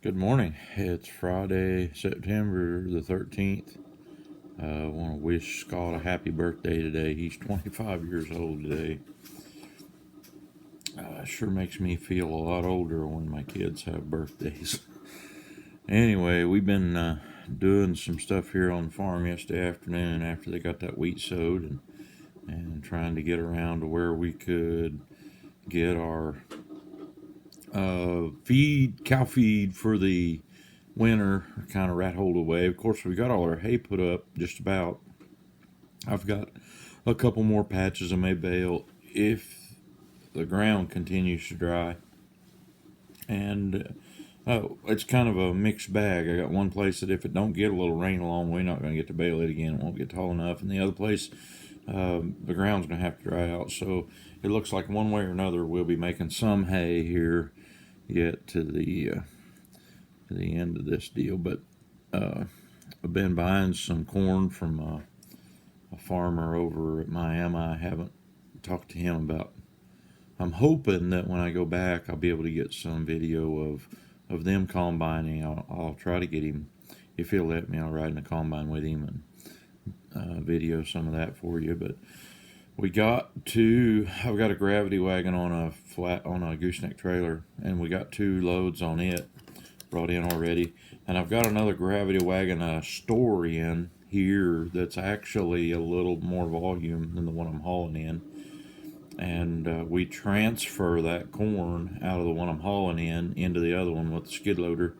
Good morning. It's Friday, September the 13th. I want to wish Scott a happy birthday today. He's 25 years old today. Sure makes me feel a lot older when my kids have birthdays. Anyway, we've been doing some stuff here on the farm yesterday afternoon after they got that wheat sowed and trying to get around to where we could get our cow feed for the winter kind of rat holed away. Of course, we got all our hay put up just about. I've got a couple more patches I may bale if the ground continues to dry. And it's kind of a mixed bag. I got one place that if it don't get a little rain along, we're not going to get to bale it again. It won't get tall enough. And the other place, the ground's going to have to dry out. So it looks like one way or another we'll be making some hay here yet to the end of this deal. But I've been buying some corn from a farmer over at Miami. I haven't talked to him about. I'm hoping that when I go back, I'll be able to get some video of them combining. I'll try to get him, if he'll let me. I'll ride in the combine with him and video some of that for you. But I've got a gravity wagon on a gooseneck trailer, and we got 2 loads on it brought in already. And I've got another gravity wagon store in here that's actually a little more volume than the one I'm hauling in. And we transfer that corn out of the one I'm hauling in into the other one with the skid loader.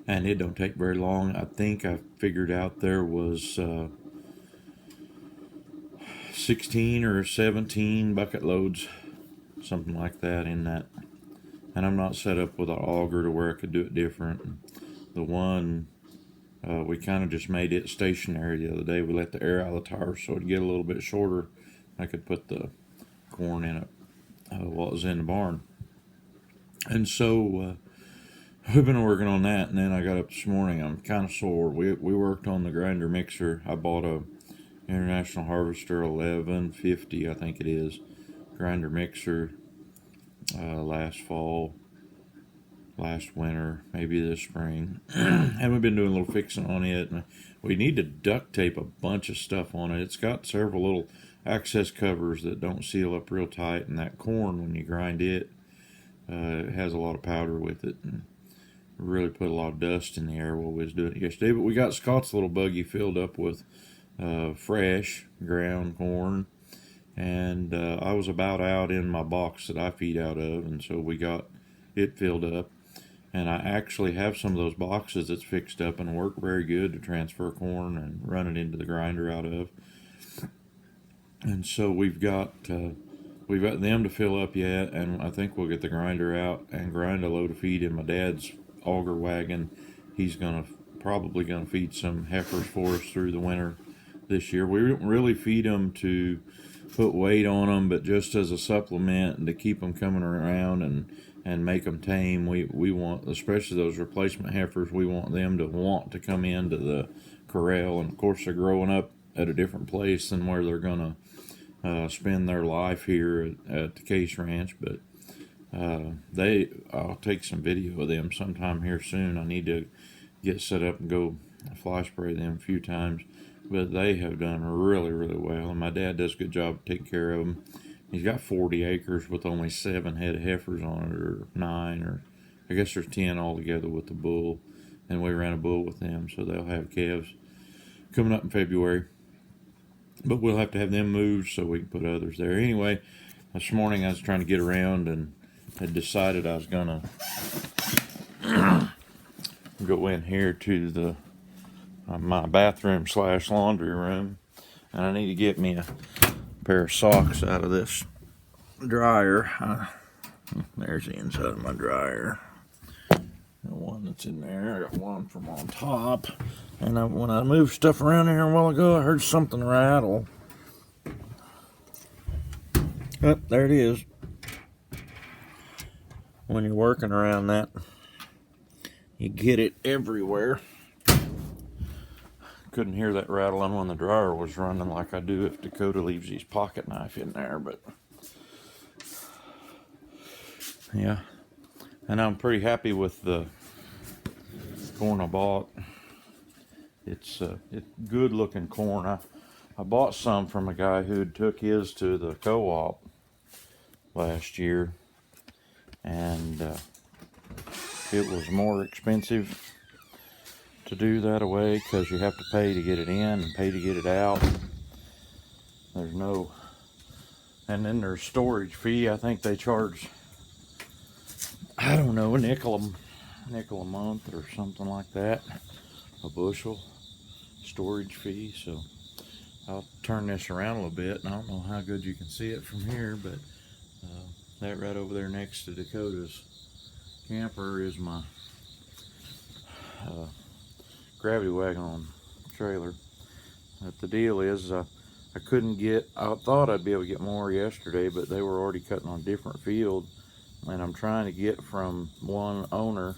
And it don't take very long. I think I figured out there was 16 or 17 bucket loads, something like that in that. And I'm not set up with an auger to where I could do it different. The one, we kind of just made it stationary the other day. We let the air out of the tires so it'd get a little bit shorter. I could put the corn in it while it was in the barn. And so we've been working on that. And then I got up this morning. I'm kind of sore. We worked on the grinder mixer. I bought a International Harvester 1150, I think it is, grinder mixer last winter, maybe this spring. And we've been doing a little fixing on it. And we need to duct tape a bunch of stuff on it. It's got several little access covers that don't seal up real tight, and that corn, when you grind it, it has a lot of powder with it, and really put a lot of dust in the air while we was doing it yesterday. But we got Scott's little buggy filled up with fresh ground corn, and I was about out in my box that I feed out of, and so we got it filled up. And I actually have some of those boxes that's fixed up and work very good to transfer corn and run it into the grinder out of. And so we've got them to fill up yet, and I think we'll get the grinder out and grind a load of feed in my dad's auger wagon. He's probably gonna feed some heifers for us through the winter this year. We don't really feed them to put weight on them, but just as a supplement and to keep them coming around and make them tame. We want, especially those replacement heifers, we want them to want to come into the corral. And of course, they're growing up at a different place than where they're gonna spend their life here at the Case Ranch. But I'll take some video of them sometime here soon. I need to get set up and go fly spray them a few times. But they have done really, really well, and my dad does a good job taking care of them. He's got 40 acres with only 7 head of heifers on it, or 9, or I guess there's 10 altogether with the bull, and we ran a bull with them, so they'll have calves coming up in February. But we'll have to have them moved so we can put others there. Anyway, this morning I was trying to get around and had decided I was gonna go in here to the my bathroom / laundry room, and I need to get me a pair of socks out of this dryer. There's the inside of my dryer. The one that's in there. I got one from on top. And when I moved stuff around here a while ago, I heard something rattle. Oh, there it is. When you're working around that, you get it everywhere. Couldn't hear that rattling when the dryer was running like I do if Dakota leaves his pocket knife in there, but yeah. And I'm pretty happy with the corn I bought. It's good looking corn. I bought some from a guy who took his to the co-op last year, and it was more expensive to do that away because you have to pay to get it in and pay to get it out. There's no, and then there's storage fee. I think they charge, I don't know, a nickel a month or something like that, a bushel storage fee. So I'll turn this around a little bit, and I don't know how good you can see it from here, but that right over there next to Dakota's camper is my gravity wagon on trailer. But the deal is, I couldn't get, I thought I'd be able to get more yesterday, but they were already cutting on a different field, and I'm trying to get from one owner.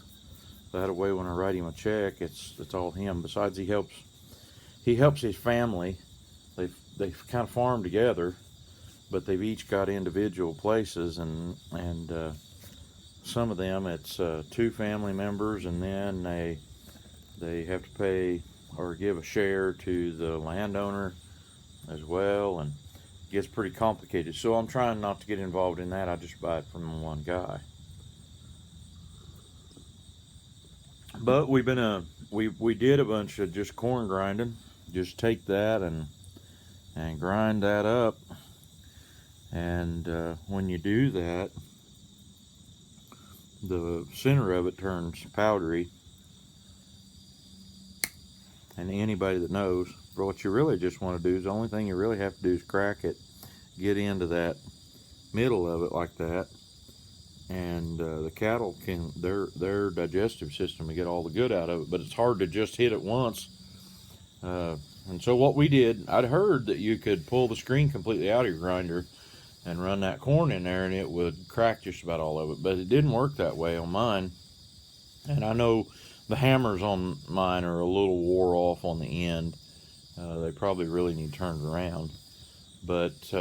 That way when I write him a check, it's all him. Besides, he helps his family. They've kind of farmed together, but they've each got individual places, and some of them it's 2 family members, and then they have to pay or give a share to the landowner as well, and it gets pretty complicated. So I'm trying not to get involved in that. I just buy it from one guy. But we've been we did a bunch of just corn grinding. Just take that and grind that up, and when you do that, the center of it turns powdery. And anybody that knows, what you really just want to do is, the only thing you really have to do is crack it, get into that middle of it like that, and the cattle can, their digestive system to get all the good out of it. But it's hard to just hit it once. And so what we did, I'd heard that you could pull the screen completely out of your grinder and run that corn in there, and it would crack just about all of it. But it didn't work that way on mine. And I know the hammers on mine are a little wore off on the end. They probably really need turned around. But it's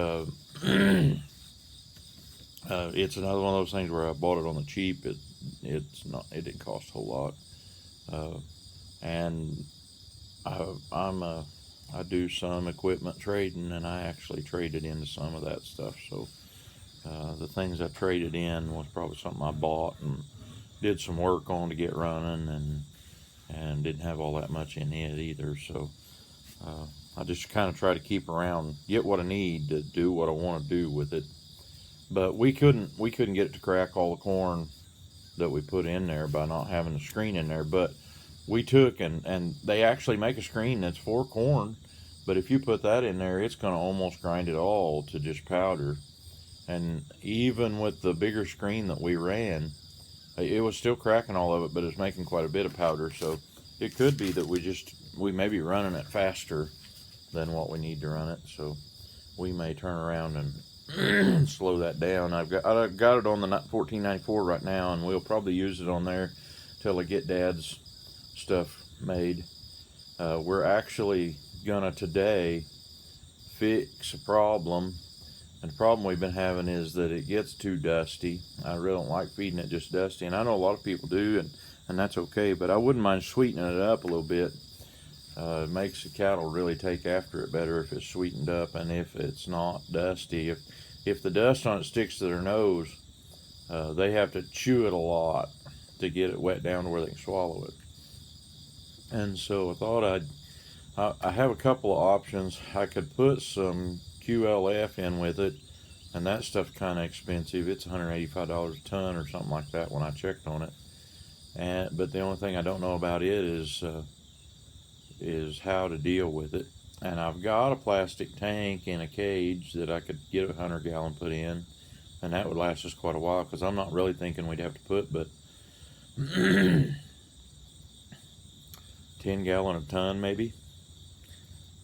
another one of those things where I bought it on the cheap. It didn't cost a whole lot. And I do some equipment trading, and I actually traded into some of that stuff. So the things I traded in was probably something I bought and did some work on to get running, and didn't have all that much in it either. So I just kind of try to keep around, get what I need to do what I want to do with it. But we couldn't get it to crack all the corn that we put in there by not having the screen in there. But we took, and they actually make a screen that's for corn, but if you put that in there, it's going to almost grind it all to just powder. And even with the bigger screen that we ran, it was still cracking all of it, but it's making quite a bit of powder. So it could be that we may be running it faster than what we need to run it. So we may turn around and slow that down. I've got it on the 1494 right now, and we'll probably use it on there till I get Dad's stuff made. We're actually gonna today fix a problem, and the problem we've been having is that it gets too dusty. I really don't like feeding it just dusty, and I know a lot of people do, and that's okay, but I wouldn't mind sweetening it up a little bit. It makes the cattle really take after it better if it's sweetened up, and if it's not dusty. If the dust on it sticks to their nose, they have to chew it a lot to get it wet down to where they can swallow it. And so I thought I have a couple of options. I could put some QLF in with it, and that stuff's kind of expensive. It's $185 a ton or something like that when I checked on it. But the only thing I don't know about it is how to deal with it. And I've got a plastic tank in a cage that I could get a 100-gallon put in, and that would last us quite a while, because I'm not really thinking we'd have to put but 10 gallon a ton maybe.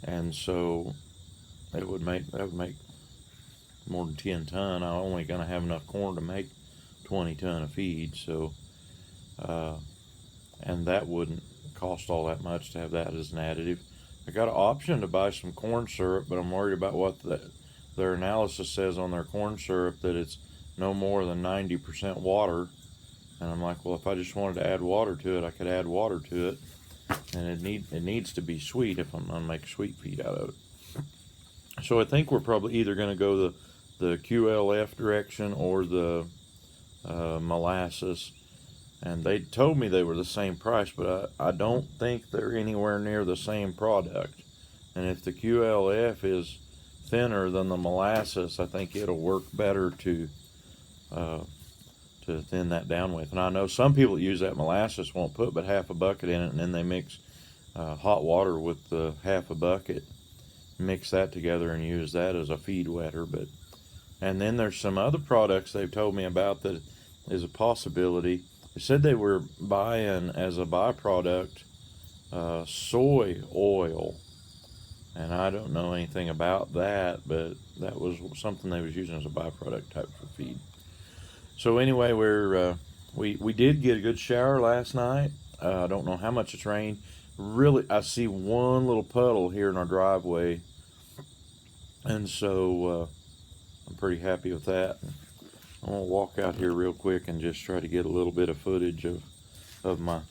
And so that would make more than 10 ton. I'm only going to have enough corn to make 20 ton of feed. So and that wouldn't cost all that much to have that as an additive. I got an option to buy some corn syrup, but I'm worried about what their analysis says on their corn syrup, that it's no more than 90% water, And I'm like, well, if I just wanted to add water to it, I could add water to it. And it needs to be sweet if I'm gonna make sweet feed out of it. So I think we're probably either gonna go the QLF direction or the molasses. And they told me they were the same price, but I don't think they're anywhere near the same product. And if the QLF is thinner than the molasses, I think it'll work better to thin that down with. And I know some people that use that molasses won't put but half a bucket in it, and then they mix hot water with the half a bucket, mix that together and use that as a feed wetter. And then there's some other products they've told me about that is a possibility. They said they were buying as a byproduct soy oil, and I don't know anything about that, but that was something they was using as a byproduct type for feed. So anyway, we did get a good shower last night. I don't know how much it's rained. Really, I see one little puddle here in our driveway, and so I'm pretty happy with that. I'm gonna walk out here real quick and just try to get a little bit of footage of my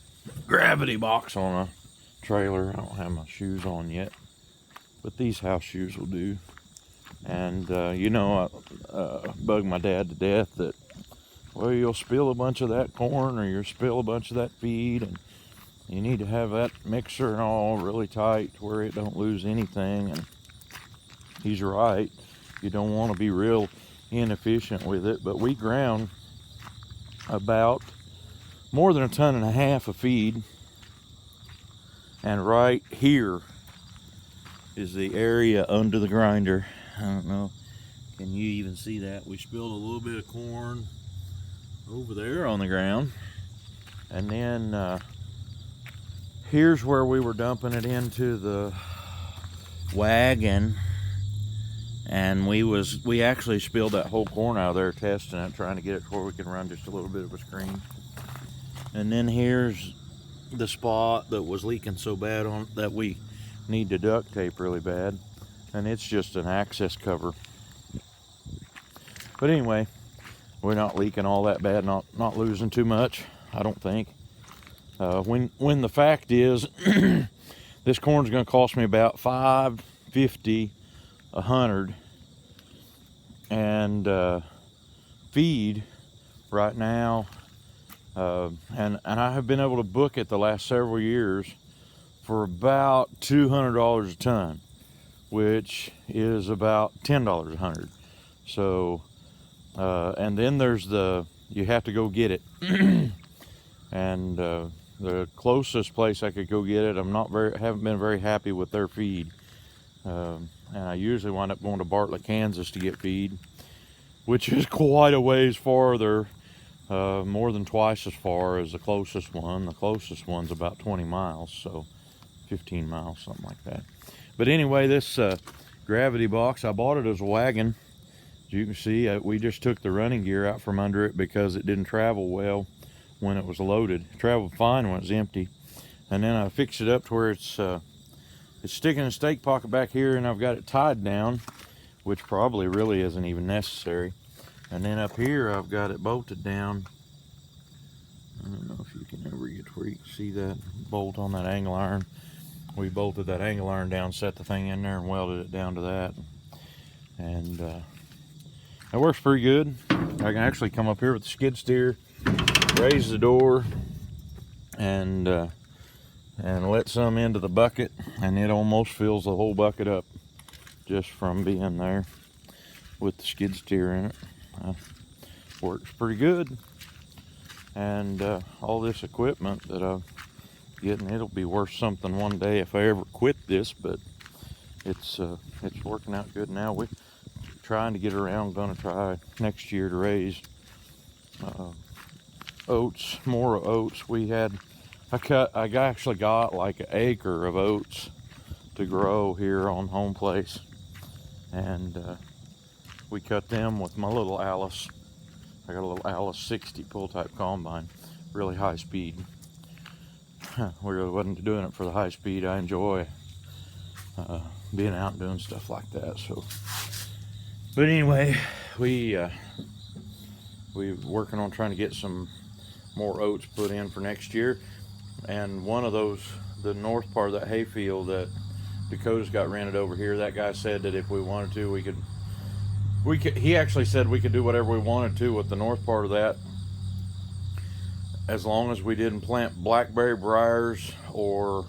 gravity box on a trailer. I don't have my shoes on yet, but these house shoes will do. And I bug my dad to death that, well, you'll spill a bunch of that corn or you'll spill a bunch of that feed, and you need to have that mixer and all really tight to where it don't lose anything. And he's right. You don't want to be real inefficient with it, but we ground about more than 1.5 tons of feed, and right here is the area under the grinder. I don't know, can you even see that? We spilled a little bit of corn over there on the ground, and then here's where we were dumping it into the wagon. And we actually spilled that whole corn out of there testing it, trying to get it to where we can run just a little bit of a screen. And then here's the spot that was leaking so bad on that we need to duct tape really bad. And it's just an access cover. But anyway, we're not leaking all that bad, not losing too much, I don't think. When the fact is, this corn's gonna cost me about $5.50 100, and feed right now, and I have been able to book it the last several years for about $200 a ton, which is about $10 a hundred. So and then there's you have to go get it. And the closest place I could go get it, haven't been very happy with their feed. And I usually wind up going to Bartlett, Kansas to get feed, which is quite a ways farther, more than twice as far as the closest one. The closest one's about 20 miles, so 15 miles, something like that. But anyway, this gravity box, I bought it as a wagon. As you can see, we just took the running gear out from under it because it didn't travel well when it was loaded. It traveled fine when it was empty. And then I fixed it up to where it's sticking in a stake pocket back here, and I've got it tied down, which probably really isn't even necessary. And then up here, I've got it bolted down. I don't know if you can ever get to where you can see that bolt on that angle iron. We bolted that angle iron down, set the thing in there, and welded it down to that. And it works pretty good. I can actually come up here with the skid steer, raise the door, and let some into the bucket, and it almost fills the whole bucket up just from being there with the skid steer in it. Works pretty good. And all this equipment that I'm getting, it'll be worth something one day if I ever quit this, but it's working out good now. We're trying to get around, gonna try next year to raise oats, more oats. I actually got like an acre of oats to grow here on home place, and we cut them with my little Alice. I got a little Alice 60 pull type combine, really high speed. We really wasn't doing it for the high speed. I enjoy being out and doing stuff like that. So, but anyway, we working on trying to get some more oats put in for next year. And one of those, the north part of that hayfield that Dakota's got rented over here, that guy said that if we wanted to, he actually said we could do whatever we wanted to with the north part of that, as long as we didn't plant blackberry briars or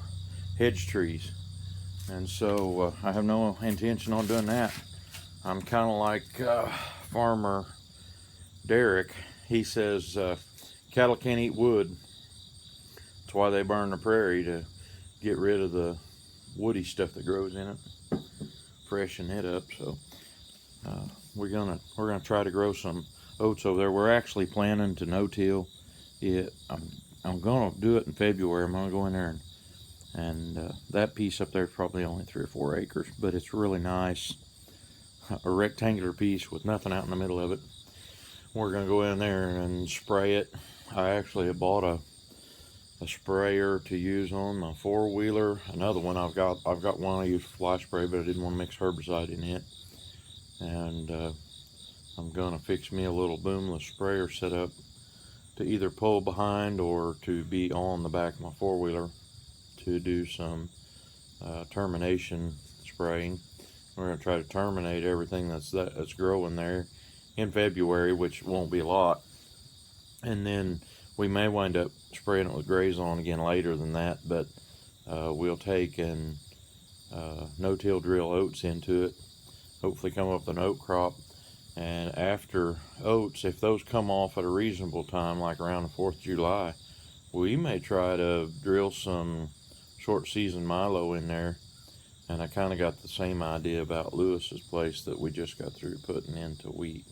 hedge trees. And so I have no intention on doing that. I'm kind of like Farmer Derek. He says cattle can't eat wood. That's why they burn the prairie, to get rid of the woody stuff that grows in it, freshen it up. So we're gonna try to grow some oats over there. We're actually planning to no-till it. I'm gonna do it in February. I'm gonna go in there and that piece up there is probably only 3 or 4 acres, but it's really nice. A rectangular piece with nothing out in the middle of it. We're gonna go in there and spray it. I actually have bought a sprayer to use on my 4-wheeler. Another one I've got one I use for fly spray, but I didn't want to mix herbicide in it. And I'm gonna fix me a little boomless sprayer set up to either pull behind or to be on the back of my 4-wheeler to do some termination spraying. We're gonna try to terminate everything that's growing there in February, which won't be a lot, and then we may wind up spraying it with Grazon again later than that, but we'll take and no-till drill oats into it, hopefully come up with an oat crop. And after oats, if those come off at a reasonable time, like around the 4th of July, we may try to drill some short season milo in there. And I kind of got the same idea about Lewis's place that we just got through putting into wheat.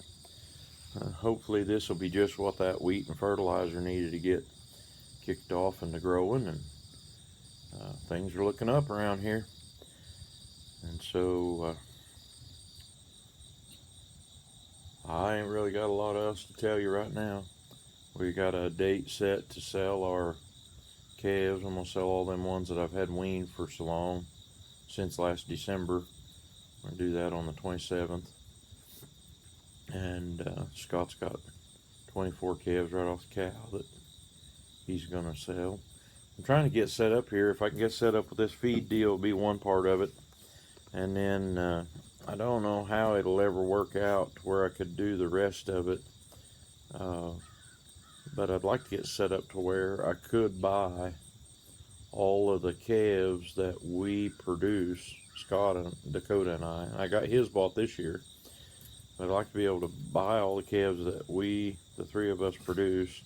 Hopefully this will be just what that wheat and fertilizer needed to get kicked off into growing, and things are looking up around here. And so I ain't really got a lot else to tell you right now. We got a date set to sell our calves. I'm gonna sell all them ones that I've had weaned for so long, since last December. I'm gonna do that on the 27th. And Scott's got 24 calves right off the cow that he's gonna sell. I'm trying to get set up here. If I can get set up with this feed deal, it'll be one part of it. And then I don't know how it'll ever work out to where I could do the rest of it. But I'd like to get set up to where I could buy all of the calves that we produce, Scott and Dakota and I. I got his bought this year. I'd like to be able to buy all the calves that we, the 3 of us, produce,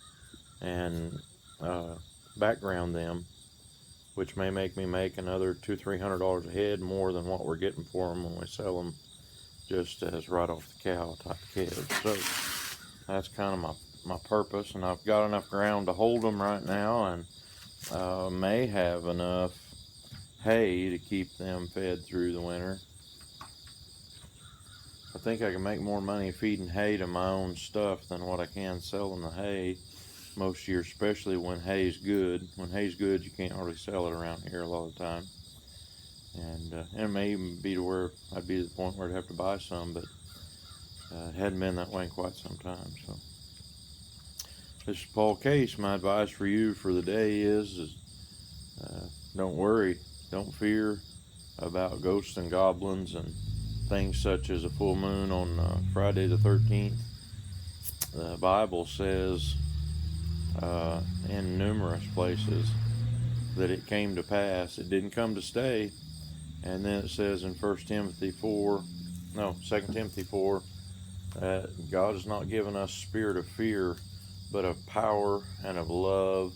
and background them, which may make me make another $200-300 a head more than what we're getting for them when we sell them just as right off the cow type calves. So that's kind of my purpose, and I've got enough ground to hold them right now, and may have enough hay to keep them fed through the winter. I think I can make more money feeding hay to my own stuff than what I can selling the hay most years, especially when hay's good. When hay's good, you can't hardly sell it around here a lot of the time. And it may even be to where I'd be at the point where I'd have to buy some, but it hadn't been that way in quite some time. So this is Paul Case. My advice for you for the day is don't worry, don't fear about ghosts and goblins and things such as a full moon on Friday the 13th. The Bible says in numerous places that it came to pass. It didn't come to stay. And then it says in 2 Timothy 4, that God has not given us a spirit of fear, but of power and of love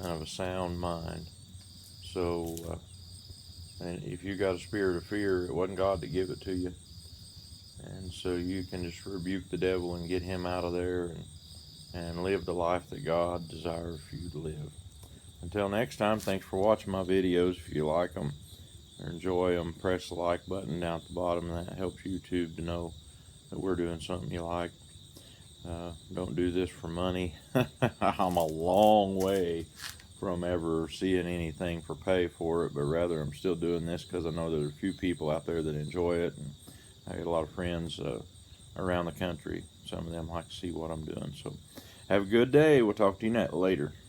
and of a sound mind. So and if you got a spirit of fear, it wasn't God to give it to you. And so you can just rebuke the devil and get him out of there and live the life that God desires for you to live. Until next time, thanks for watching my videos. If you like them or enjoy them, press the like button down at the bottom. That helps YouTube to know that we're doing something you like. Don't do this for money. I'm a long way from ever seeing anything for pay for it, but rather I'm still doing this because I know there's a few people out there that enjoy it, and I got a lot of friends around the country. Some of them like to see what I'm doing. So Have a good day. We'll talk to you later.